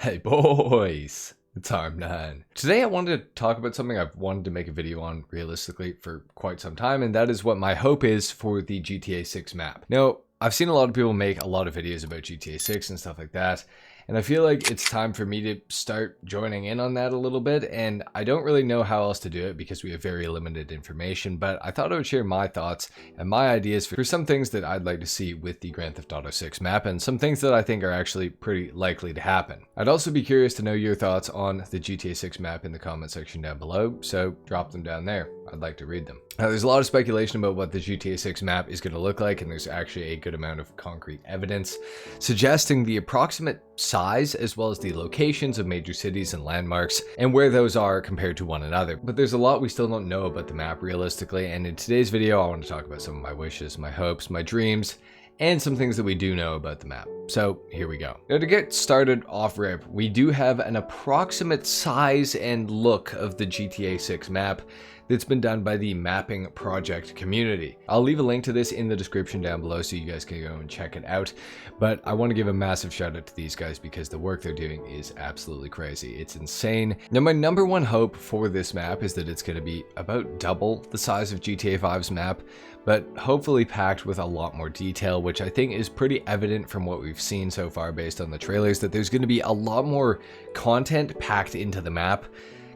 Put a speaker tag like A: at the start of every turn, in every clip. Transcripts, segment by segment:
A: Hey boys, it's HarmNone. Today I wanted to talk about something I've wanted to make a video on realistically for quite some time, and that is what my hope is for the GTA 6 map. Now, I've seen a lot of people make a lot of videos about GTA 6 and stuff like that, and I feel like it's time for me to start joining in on that a little bit, and I don't really know how else to do it because we have very limited information, but I thought I would share my thoughts and my ideas for some things that I'd like to see with the Grand Theft Auto 6 map, and some things that I think are actually pretty likely to happen. I'd also be curious to know your thoughts on the GTA 6 map in the comment section down below, so drop them down there. I'd like to read them. Now, there's a lot of speculation about what the GTA 6 map is going to look like, and there's actually a good amount of concrete evidence suggesting the approximate size as well as the locations of major cities and landmarks and where those are compared to one another. But there's a lot we still don't know about the map realistically, and in today's video I want to talk about some of my wishes, my hopes, my dreams, and some things that we do know about the map. So here we go. Now, to get started off rip, we do have an approximate size and look of the GTA 6 map that's been done by the mapping project community. I'll leave a link to this in the description down below so you guys can go and check it out. But I want to give a massive shout out to these guys because the work they're doing is absolutely crazy. It's insane. Now, my number one hope for this map is that it's going to be about double the size of GTA 5's map, but hopefully packed with a lot more detail, which I think is pretty evident from what we've seen so far based on the trailers, that there's going to be a lot more content packed into the map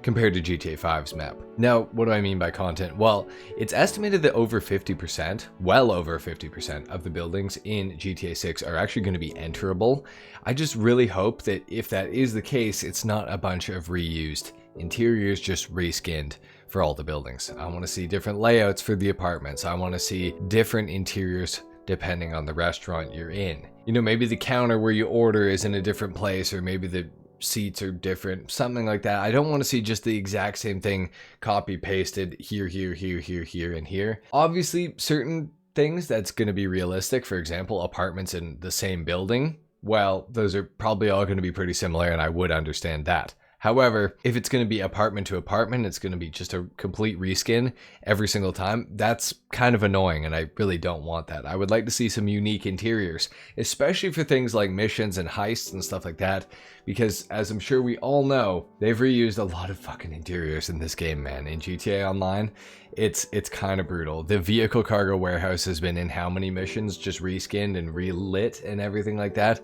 A: compared to GTA 5's map. Now, what do I mean by content? Well, it's estimated that over 50%, well over 50% of the buildings in GTA 6 are actually going to be enterable. I just really hope that if that is the case, it's not a bunch of reused interiors just reskinned for all the buildings. I want to see different layouts for the apartments. I want to see different interiors depending on the restaurant you're in. You know, maybe the counter where you order is in a different place, or maybe the seats are different, something like that. I don't want to see just the exact same thing copy pasted here, and here. Obviously, certain things that's going to be realistic, for example, apartments in the same building, well, those are probably all going to be pretty similar, and I would understand that. However, if it's going to be apartment to apartment, it's going to be just a complete reskin every single time. That's kind of annoying, and I really don't want that. I would like to see some unique interiors, especially for things like missions and heists and stuff like that, because as I'm sure we all know, they've reused a lot of fucking interiors in this game, man. In GTA Online, it's kind of brutal. The vehicle cargo warehouse has been in how many missions, just reskinned and relit and everything like that.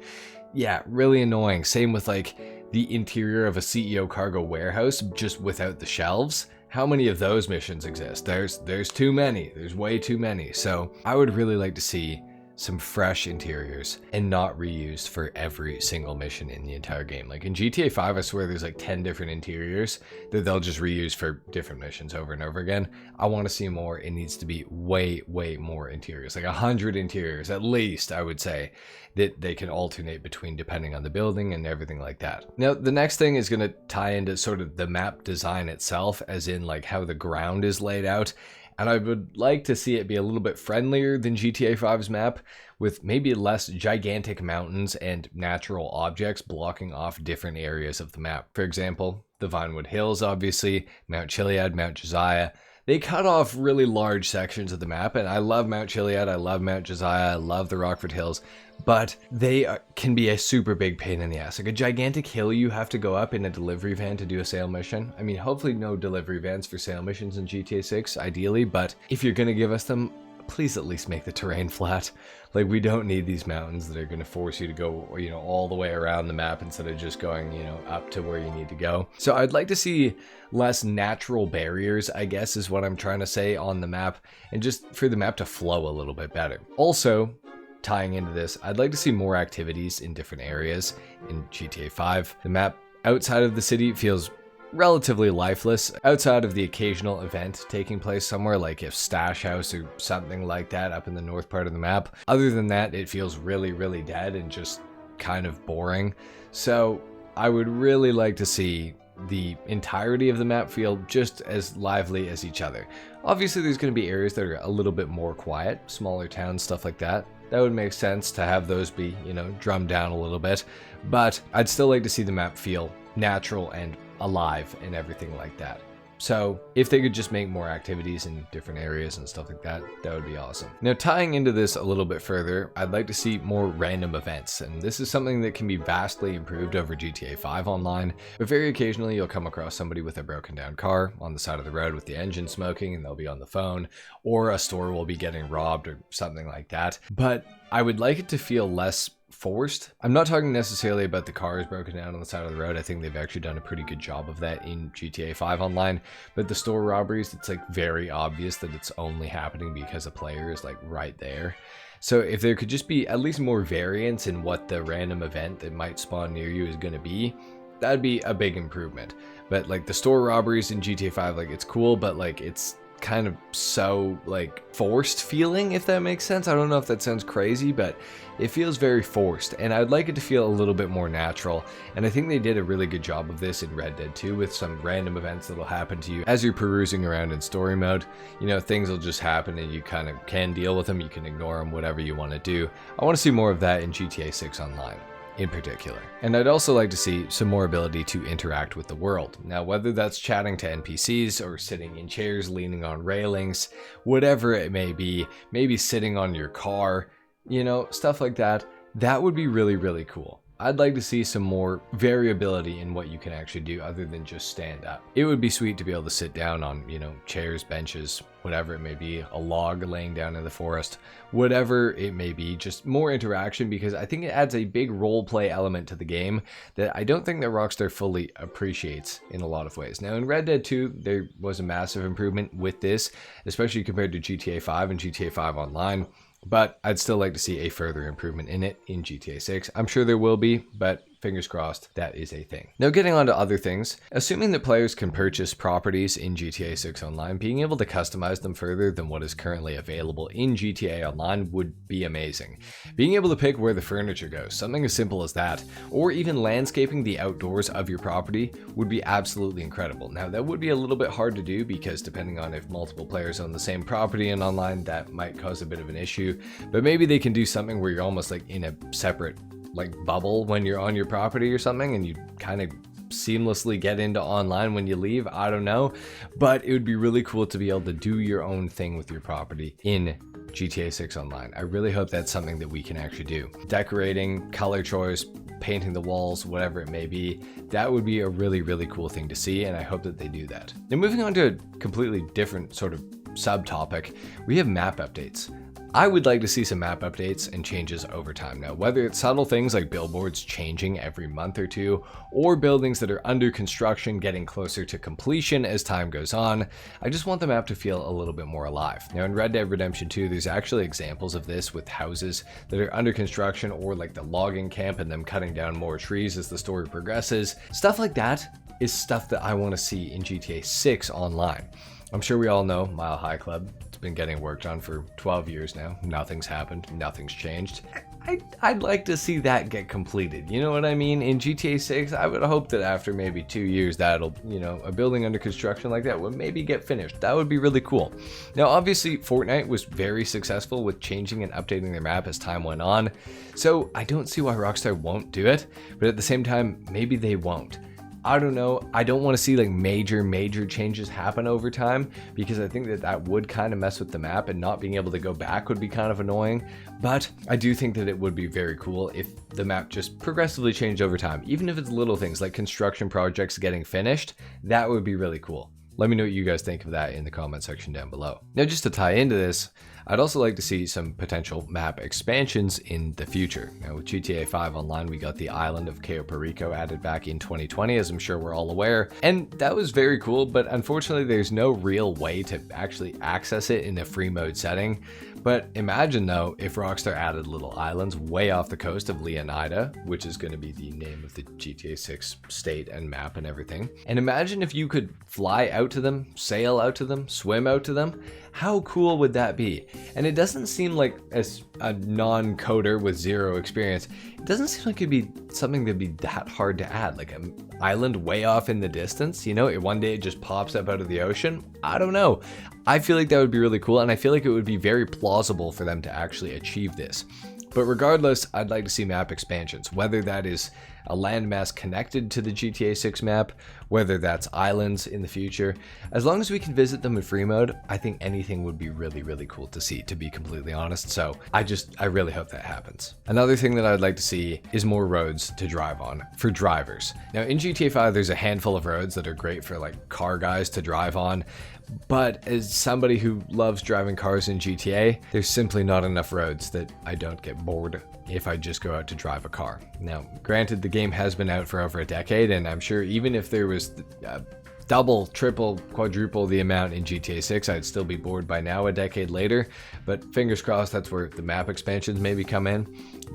A: Yeah, really annoying. Same with like the interior of a CEO cargo warehouse just without the shelves. How many of those missions exist? There's too many. There's way too many. So I would really like to see some fresh interiors and not reused for every single mission in the entire game. Like in GTA 5, I swear there's like 10 different interiors that they'll just reuse for different missions over and over again. I want to see more. It needs to be way more interiors, like 100 interiors at least, I would say, that they can alternate between depending on the building and everything like that. Now, the next thing is going to tie into sort of the map design itself, as in like how the ground is laid out. And I would like to see it be a little bit friendlier than GTA 5's map, with maybe less gigantic mountains and natural objects blocking off different areas of the map. For example, the Vinewood Hills, obviously, Mount Chiliad, Mount Josiah. They cut off really large sections of the map, and I love Mount Chiliad, I love Mount Josiah, I love the Rockford Hills, but they can be a super big pain in the ass. Like a gigantic hill you have to go up in a delivery van to do a sale mission. I mean, hopefully no delivery vans for sale missions in GTA 6, ideally, but if you're gonna give us them, please at least make the terrain flat. Like, we don't need these mountains that are going to force you to go, you know, all the way around the map instead of just going, you know, up to where you need to go. So I'd like to see less natural barriers, I guess is what I'm trying to say, on the map, and just for the map to flow a little bit better. Also, tying into this, I'd like to see more activities in different areas in GTA 5. The map outside of the city feels relatively lifeless, outside of the occasional event taking place somewhere like a stash house or something like that up in the north part of the map. Other than that, it feels really dead and just kind of boring. So I would really like to see the entirety of the map feel just as lively as each other. Obviously there's going to be areas that are a little bit more quiet, smaller towns, stuff like that. That would make sense to have those be, you know, drummed down a little bit, but I'd still like to see the map feel natural and alive and everything like that. So if they could just make more activities in different areas and stuff like that, that would be awesome. Now, tying into this a little bit further, I'd like to see more random events. And this is something that can be vastly improved over GTA 5 online. But very occasionally you'll come across somebody with a broken down car on the side of the road with the engine smoking, and they'll be on the phone, or a store will be getting robbed or something like that. But I would like it to feel less forced. I'm not talking necessarily about the cars broken down on the side of the road. I think they've actually done a pretty good job of that in GTA 5 online. But the store robberies, it's like very obvious that it's only happening because a player is like right there. So if there could just be at least more variance in what the random event that might spawn near you is going to be, that'd be a big improvement. But like the store robberies in GTA 5, like it's cool, but like it's kind of so like forced feeling, if that makes sense. I don't know if that sounds crazy, but it feels very forced, and I'd like it to feel a little bit more natural. And I think they did a really good job of this in Red Dead 2 with some random events that'll happen to you as you're perusing around in story mode. You know, things will just happen and you kind of can deal with them, you can ignore them, whatever you want to do. I want to see more of that in GTA 6 online in particular. And I'd also like to see some more ability to interact with the world. Now, whether that's chatting to NPCs or sitting in chairs, leaning on railings, whatever it may be, maybe sitting on your car, you know, stuff like that, that would be really, really cool. I'd like to see some more variability in what you can actually do other than just stand up. It would be sweet to be able to sit down on, you know, chairs, benches, whatever it may be, a log laying down in the forest, whatever it may be, just more interaction, because I think it adds a big role play element to the game that I don't think that Rockstar fully appreciates in a lot of ways. Now in Red Dead 2, there was a massive improvement with this, especially compared to GTA 5 and GTA 5 Online. But I'd still like to see a further improvement in it in GTA 6. I'm sure there will be, but fingers crossed, that is a thing. Now getting on to other things, assuming that players can purchase properties in GTA 6 Online, being able to customize them further than what is currently available in GTA Online would be amazing. Being able to pick where the furniture goes, something as simple as that, or even landscaping the outdoors of your property would be absolutely incredible. Now that would be a little bit hard to do because depending on if multiple players own the same property in online, that might cause a bit of an issue, but maybe they can do something where you're almost like in a separate like bubble when you're on your property or something, and you kind of seamlessly get into online when you leave. I don't know, but it would be really cool to be able to do your own thing with your property in GTA 6 Online. I really hope that's something that we can actually do. Decorating, color choice, painting the walls, whatever it may be, that would be a really, really cool thing to see, and I hope that they do that. Now moving on to a completely different sort of subtopic, we have map updates. I would like to see some map updates and changes over time. Now, whether it's subtle things like billboards changing every month or two, or buildings that are under construction getting closer to completion as time goes on, I just want the map to feel a little bit more alive. Now, in Red Dead Redemption 2, there's actually examples of this with houses that are under construction, or like the logging camp and them cutting down more trees as the story progresses. Stuff like that is stuff that I want to see in GTA 6 Online. I'm sure we all know Mile High Club. It's been getting worked on for 12 years now. Nothing's happened. Nothing's changed. I'd like to see that get completed. You know what I mean? In GTA 6, I would hope that after maybe 2 years, that'll, you know, a building under construction like that would maybe get finished. That would be really cool. Now, obviously, Fortnite was very successful with changing and updating their map as time went on. So I don't see why Rockstar won't do it. But at the same time, maybe they won't. I don't know. I don't want to see like major changes happen over time, because I think that that would kind of mess with the map, and not being able to go back would be kind of annoying. But I do think that it would be very cool if the map just progressively changed over time, even if it's little things like construction projects getting finished. That would be really cool. Let me know what you guys think of that in the comment section down below. Now, just to tie into this, I'd also like to see some potential map expansions in the future. Now, with GTA 5 Online, we got the island of Cayo Perico added back in 2020, as I'm sure we're all aware, and that was very cool, but unfortunately there's no real way to actually access it in a free mode setting. But imagine though, if Rockstar added little islands way off the coast of Leonida, which is going to be the name of the GTA 6 state and map and everything. And imagine if you could fly out to them, sail out to them, swim out to them. How cool would that be? And it doesn't seem like, as a non-coder with zero experience, it doesn't seem like it'd be something that'd be that hard to add, like an island way off in the distance, you know, one day it just pops up out of the ocean. I don't know. I feel like that would be really cool, and I feel like it would be very plausible for them to actually achieve this. But regardless, I'd like to see map expansions, whether that is a landmass connected to the GTA 6 map, whether that's islands in the future. As long as we can visit them in free mode, I think anything would be really, really cool to see, to be completely honest. So I really hope that happens. Another thing that I'd like to see is more roads to drive on for drivers. Now in GTA 5, there's a handful of roads that are great for like car guys to drive on. But as somebody who loves driving cars in GTA, there's simply not enough roads that I don't get bored if I just go out to drive a car. Now, granted, the game has been out for over a decade, and I'm sure even if there was double, triple, quadruple the amount in GTA 6, I'd still be bored by now a decade later. But fingers crossed, that's where the map expansions maybe come in.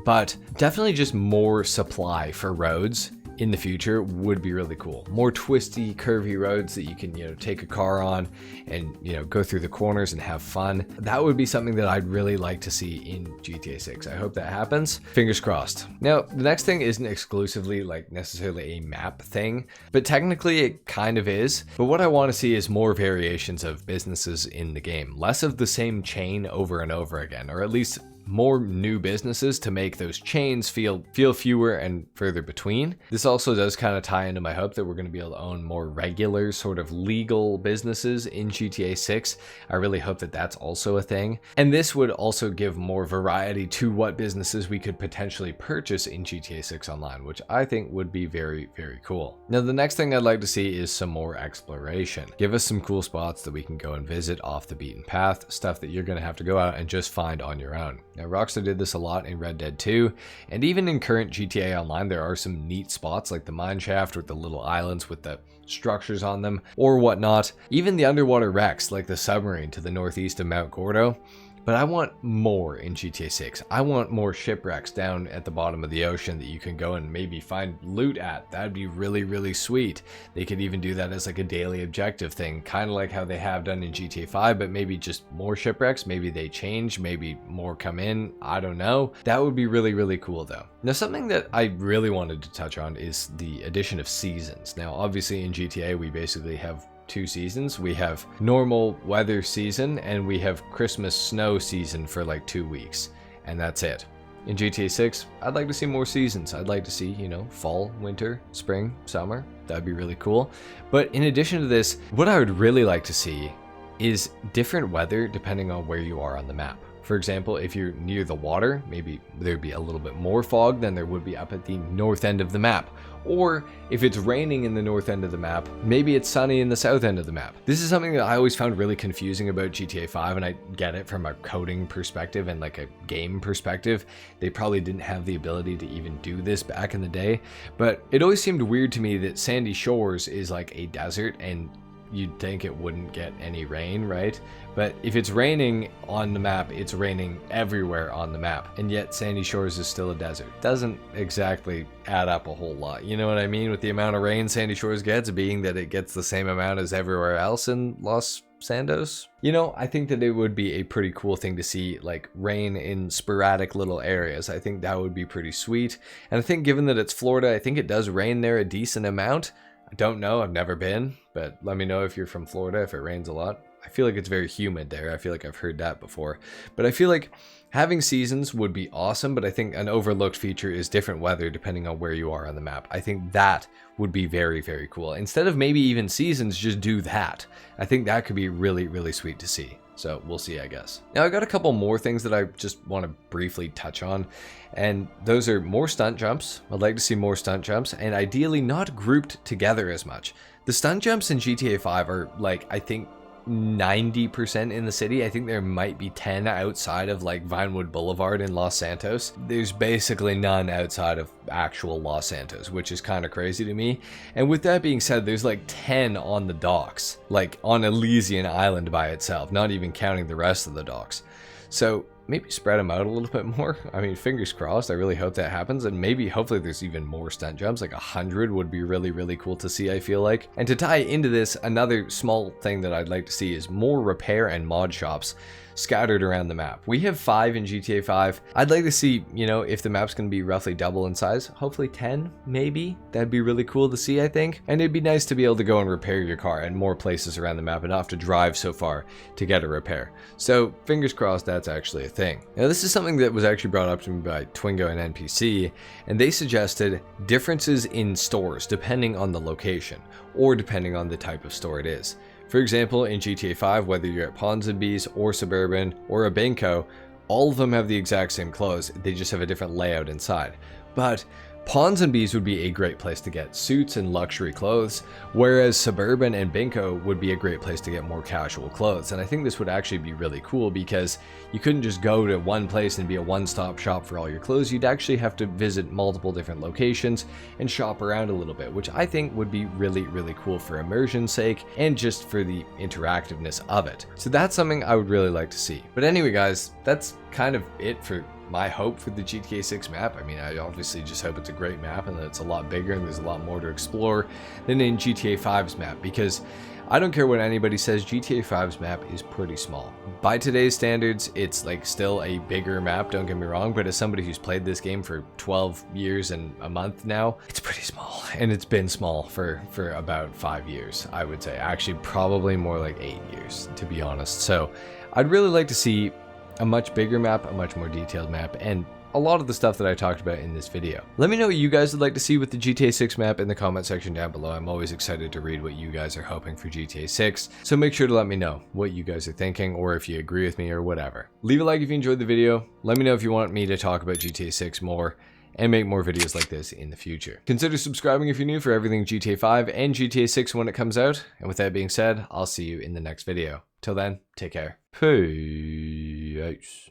A: But definitely just more supply for roads in the future would be really cool. More twisty, curvy roads that you can, take a car on and, go through the corners and have fun. That would be something that I'd really like to see in GTA 6. I hope that happens. Fingers crossed. Now, the next thing isn't exclusively like necessarily a map thing, but technically it kind of is. But what I want to see is more variations of businesses in the game. Less of the same chain over and over again, or at least more new businesses to make those chains feel fewer and further between. This also does kind of tie into my hope that we're going to be able to own more regular sort of legal businesses in GTA 6. I really hope that that's also a thing. And this would also give more variety to what businesses we could potentially purchase in GTA 6 Online, which I think would be very, very cool. Now, the next thing I'd like to see is some more exploration. Give us some cool spots that we can go and visit off the beaten path, stuff that you're going to have to go out and just find on your own. Now, Rockstar did this a lot in Red Dead 2, and even in current GTA Online, there are some neat spots like the mine shaft with the little islands with the structures on them or whatnot. Even the underwater wrecks like the submarine to the northeast of Mount Gordo. But I want more in GTA 6. I want more shipwrecks down at the bottom of the ocean that you can go and maybe find loot at. That'd be really, really sweet. They could even do that as like a daily objective thing, kind of like how they have done in GTA 5, but maybe just more shipwrecks. Maybe they change, maybe more come in. I don't know. That would be really, really cool though. Now, something that I really wanted to touch on is the addition of seasons. Now, obviously in GTA, we basically have 2 seasons. We have normal weather season and we have Christmas snow season for like 2 weeks, and that's it. In GTA 6, I'd like to see more seasons. I'd like to see, fall, winter, spring, summer. That'd be really cool. But in addition to this, what I would really like to see is different weather depending on where you are on the map. For example, if you're near the water, maybe there'd be a little bit more fog than there would be up at the north end of the map. Or if it's raining in the north end of the map, maybe it's sunny in the south end of the map. This is something that I always found really confusing about GTA 5, and I get it from a coding perspective and like a game perspective. They probably didn't have the ability to even do this back in the day, but it always seemed weird to me that Sandy Shores is like a desert and you'd think it wouldn't get any rain, right? But if it's raining on the map, it's raining everywhere on the map. And yet Sandy Shores is still a desert. Doesn't exactly add up a whole lot. You know what I mean? With the amount of rain Sandy Shores gets, being that it gets the same amount as everywhere else in Los Santos. I think that it would be a pretty cool thing to see, like rain in sporadic little areas. I think that would be pretty sweet. And I think given that it's Florida, I think it does rain there a decent amount. I don't know, I've never been, but let me know if you're from Florida, if it rains a lot. I feel like it's very humid there. I feel like I've heard that before. But I feel like having seasons would be awesome, but I think an overlooked feature is different weather depending on where you are on the map. I think that would be very, very cool. Instead of maybe even seasons, just do that. I think that could be really, really sweet to see. So we'll see, I guess. Now I got a couple more things that I just want to briefly touch on, and those are more stunt jumps. I'd like to see more stunt jumps, and ideally not grouped together as much. The stunt jumps in GTA 5 are like, I think 90% in the city. I think there might be 10 outside of like Vinewood Boulevard in Los Santos. There's basically none outside of actual Los Santos, which is kind of crazy to me. And with that being said, there's like 10 on the docks, like on Elysian Island by itself, not even counting the rest of the docks. So maybe spread them out a little bit more. I mean, fingers crossed. I really hope that happens. And maybe, hopefully, there's even more stunt jumps. Like 100 would be really, really cool to see, I feel like. And to tie into this, another small thing that I'd like to see is more repair and mod shops. scattered around the map. We have 5 in GTA 5. I'd like to see, you know, if the map's going to be roughly double in size, hopefully 10 maybe. That'd be really cool to see, I think. And it'd be nice to be able to go and repair your car at more places around the map and not have to drive so far to get a repair. So fingers crossed that's actually a thing. Now this is something that was actually brought up to me by Twingo and NPC, and they suggested differences in stores depending on the location or depending on the type of store it is. For example, in GTA 5, whether you're at Ponsonby's or Suburban or a Benko, all of them have the exact same clothes, they just have a different layout inside. But Ponsonby's would be a great place to get suits and luxury clothes, whereas Suburban and Benko would be a great place to get more casual clothes. And I think this would actually be really cool because you couldn't just go to one place and be a one-stop shop for all your clothes. You'd actually have to visit multiple different locations and shop around a little bit, which I think would be really, really cool for immersion's sake and just for the interactiveness of it. So that's something I would really like to see. But anyway, guys, that's kind of it for my hope for the GTA 6 map. I mean, I obviously just hope it's a great map and that it's a lot bigger and there's a lot more to explore than in GTA 5's map, because I don't care what anybody says, GTA 5's map is pretty small. By today's standards, it's like still a bigger map, don't get me wrong, but as somebody who's played this game for 12 years and a month now, it's pretty small. And it's been small for about 5 years, I would say. Actually, probably more like 8 years, to be honest. So I'd really like to see a much bigger map, a much more detailed map, and a lot of the stuff that I talked about in this video. Let me know what you guys would like to see with the GTA 6 map in the comment section down below. I'm always excited to read what you guys are hoping for GTA 6, so make sure to let me know what you guys are thinking, or if you agree with me or whatever. Leave a like if you enjoyed the video. Let me know if you want me to talk about GTA 6 more and make more videos like this in the future. Consider subscribing if you're new for everything GTA 5 and GTA 6 when it comes out. And with that being said, I'll see you in the next video. Till then, take care. Peace.